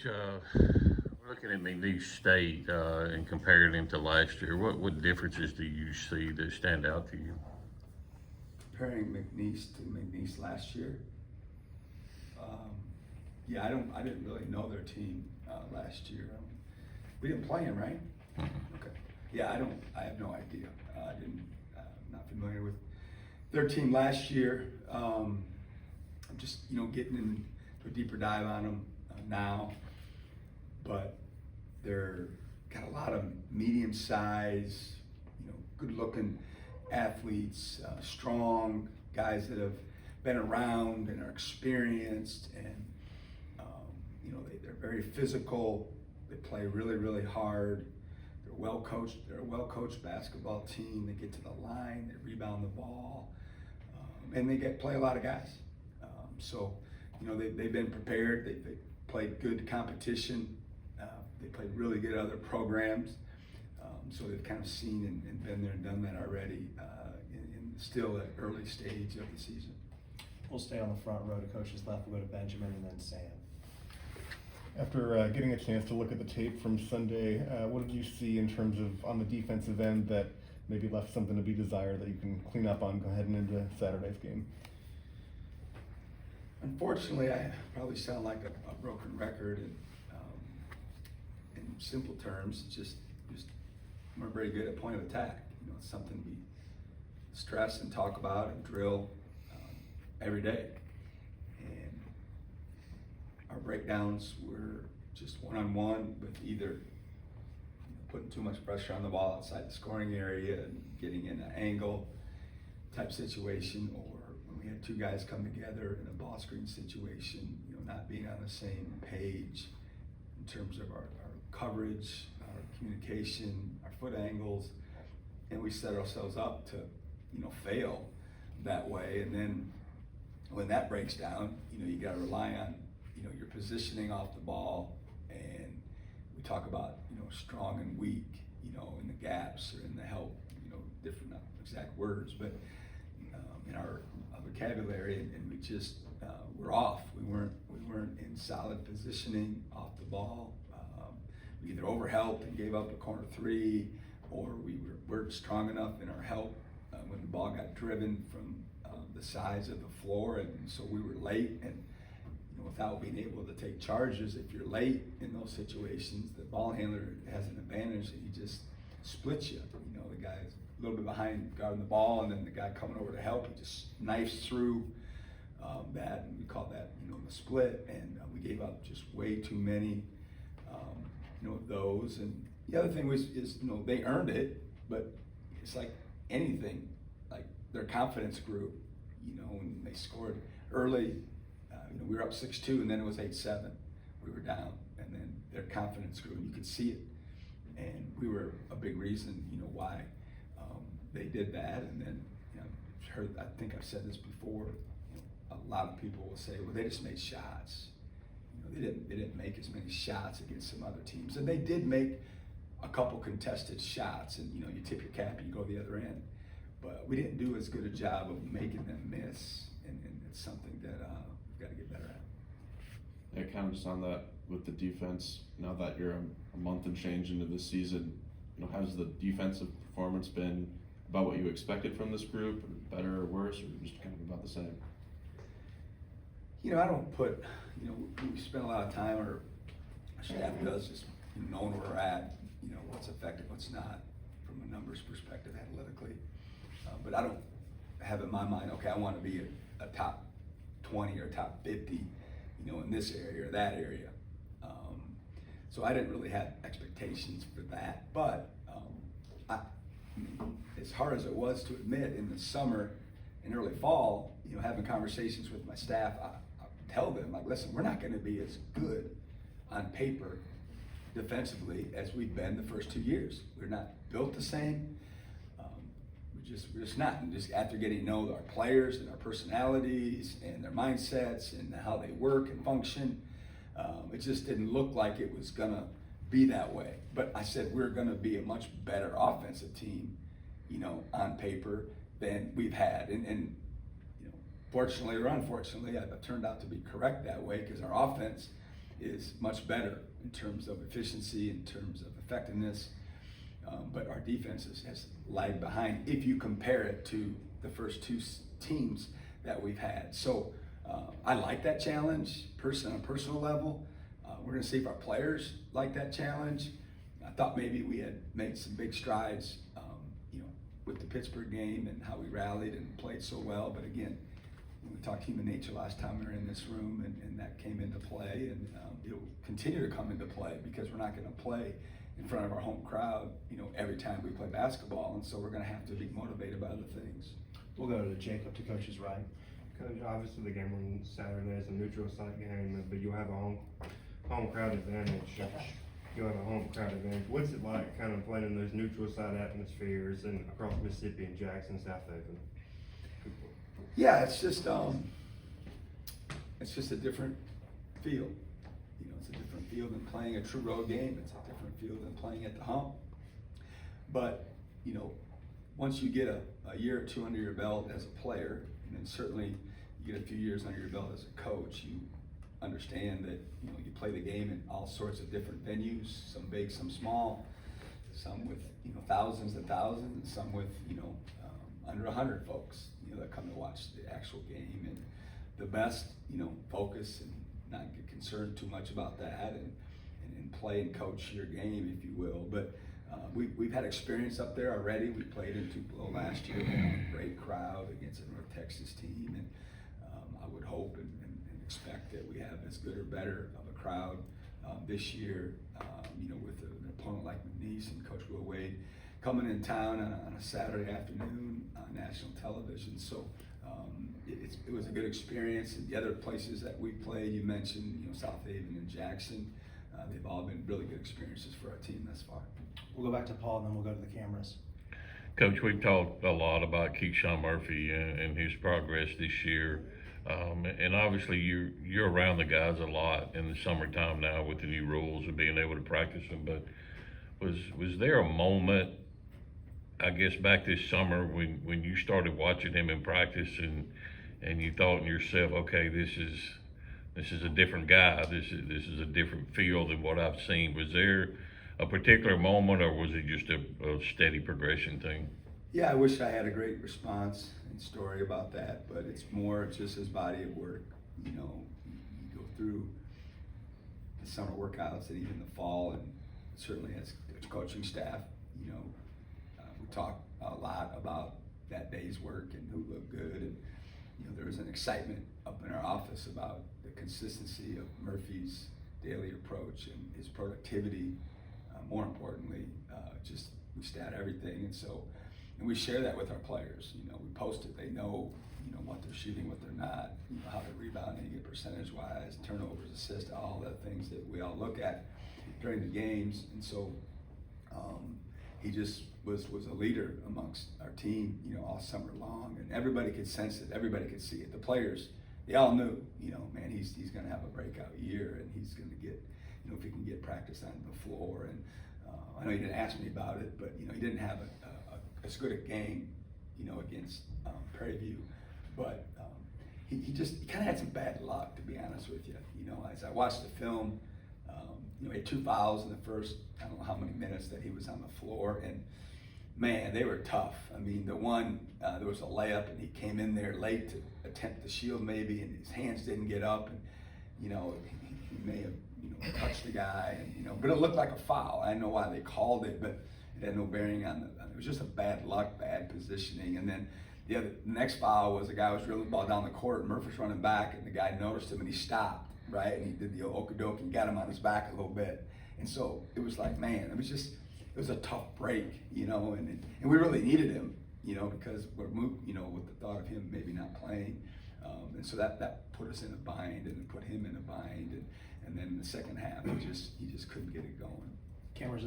Coach, looking at McNeese State and comparing them to last year, what differences do you see that stand out to you? Comparing McNeese to McNeese last year, um, yeah, I didn't really know their team last year. We didn't play them, right? Okay. Yeah, I have no idea. I didn't. I'm not familiar with their team last year. I'm just getting into a deeper dive on them now, but they're got a lot of medium size, good looking athletes, strong guys that have been around and are experienced, and they're very physical. They play really, really hard. They're well coached. They're a well coached basketball team. They get to the line. They rebound the ball, and they play a lot of guys. So they've been prepared. They played good competition. They played really good other programs. So they've kind of seen and been there and done that already in still at early stage of the season. We'll stay on the front row to coach's left. We'll go to Benjamin and then Sam. After getting a chance to look at the tape from Sunday, what did you see in terms of on the defensive end that maybe left something to be desired that you can clean up on heading into Saturday's game? Unfortunately, I probably sound like a broken record, and in simple terms, just we're very good at point of attack. It's something we stress and talk about and drill every day. And our breakdowns were just one-on-one with either putting too much pressure on the ball outside the scoring area and getting in an angle type situation, or when we had two guys come together in a ball screen situation, not being on the same page in terms of our coverage, our communication, our foot angles, and we set ourselves up to, fail that way. And then when that breaks down, you got to rely on, your positioning off the ball. And we talk about, strong and weak, in the gaps or in the help, different, not exact words, but in our vocabulary, and we just were off. We weren't in solid positioning off the ball. We either overhelped and gave up a corner three, or we weren't strong enough in our help when the ball got driven from the sides of the floor, and so we were late. And without being able to take charges, if you're late in those situations, the ball handler has an advantage, and he just splits you. The guy's a little bit behind guarding the ball, and then the guy coming over to help, he just knifes through that, and we call that the split. And we gave up just way too many of those. And the other thing is they earned it, but it's like anything, like their confidence grew, when they scored early. We were up 6-2, and then it was 8-7. We were down, and then their confidence grew, and you could see it. And we were a big reason, why they did that. And then, I think I've said this before. A lot of people will say, well, they just made shots. They didn't make as many shots against some other teams, and they did make a couple contested shots. And you tip your cap and you go the other end, but we didn't do as good a job of making them miss, and it's something that we've got to get better at. Yeah, kind of just on that with the defense. Now that you're a month and change into the season, how's the defensive performance been? About what you expected from this group, better or worse, or just kind of about the same? I don't put, we spend a lot of time, or our staff does, just knowing where we're at, what's effective, what's not, from a numbers perspective, analytically. But I don't have in my mind, okay, I want to be a top 20 or top 50, in this area or that area. So I didn't really have expectations for that. But as hard as it was to admit, in the summer and early fall, having conversations with my staff, I tell them, like, listen, we're not going to be as good on paper defensively as we've been the first 2 years. We're not built the same. We're just not. And just after getting to know our players and our personalities and their mindsets and how they work and function, it just didn't look like it was going to be that way. But I said, we're going to be a much better offensive team, on paper than we've had. And fortunately or unfortunately, I've turned out to be correct that way, because our offense is much better in terms of efficiency, in terms of effectiveness. But our defense has lagged behind if you compare it to the first two teams that we've had. So I like that challenge on a personal level. We're going to see if our players like that challenge. I thought maybe we had made some big strides, with the Pittsburgh game and how we rallied and played so well. But again, we talked human nature last time we were in this room, and that came into play, and it'll continue to come into play because we're not going to play in front of our home crowd, every time we play basketball, and so we're going to have to be motivated by other things. We'll go to Jacob to Coach's right. Coach, obviously the game on Saturday is a neutral site game, but you'll have a home crowd advantage. You'll have a home crowd advantage. What's it like kind of playing in those neutral site atmospheres and across Mississippi and Jackson, South Haven? Yeah, it's just a different feel. It's a different feel than playing a true road game. It's a different feel than playing at the hump. But once you get a year or two under your belt as a player, and then certainly you get a few years under your belt as a coach, you understand that you play the game in all sorts of different venues, some big, some small, some with thousands and thousands, and some with under 100 folks that come to watch the actual game. And the best focus and not get concerned too much about that, and play and coach your game, if you will. But we've had experience up there already. We played in Tupelo last year. We had a great crowd against a North Texas team, and I would hope and expect that we have as good or better of a crowd this year, with an opponent like McNeese and Coach Will Wade coming in town on a Saturday afternoon on national television. So it was a good experience. And the other places that we played, you mentioned, South Haven and Jackson, they've all been really good experiences for our team thus far. We'll go back to Paul, and then we'll go to the cameras. Coach, we've talked a lot about Keyshawn Murphy and his progress this year. And obviously you're around the guys a lot in the summertime now with the new rules of being able to practice them. But was there a moment, I guess, back this summer when you started watching him in practice and you thought in yourself, okay, this is a different guy. This is a different feel than what I've seen. Was there a particular moment, or was it just a steady progression thing? Yeah, I wish I had a great response and story about that, but it's more just his body of work. You go through the summer workouts and even the fall, and certainly as coaching staff, we talk a lot about that day's work and who looked good, and there was an excitement up in our office about the consistency of Murphy's daily approach and his productivity. More importantly, we stat everything, and we share that with our players. We post it. They know, what they're shooting, what they're not, how they're rebounding it percentage-wise, turnovers, assists, all the things that we all look at during the games. And so he just was a leader amongst our team, all summer long, and everybody could sense it. Everybody could see it. The players, they all knew, man, he's going to have a breakout year, and he's going to get, if he can get practice on the floor. And I know you didn't ask me about it, but he didn't have as good a game, against Prairie View, but he kind of had some bad luck, to be honest with you. As I watched the film, he had 2 fouls in the first, I don't know how many minutes that he was on the floor, and man, they were tough. I mean, the one, there was a layup, and he came in there late to attempt the shield maybe, and his hands didn't get up, and he may have touched the guy, and but it looked like a foul. I don't know why they called it, but it had no bearing on it was just a bad luck, bad positioning. And then the next foul was the guy was drilling the ball down the court, and Murphy's running back, and the guy noticed him, and he stopped, right? And he did the okie-dokie and got him on his back a little bit. And so it was like, man, it was a tough break, and we really needed him, because we're moved, with the thought of him maybe not playing. And so that put us in a bind, and it put him in a bind. And then in the second half, he just couldn't get it going. Cameras in the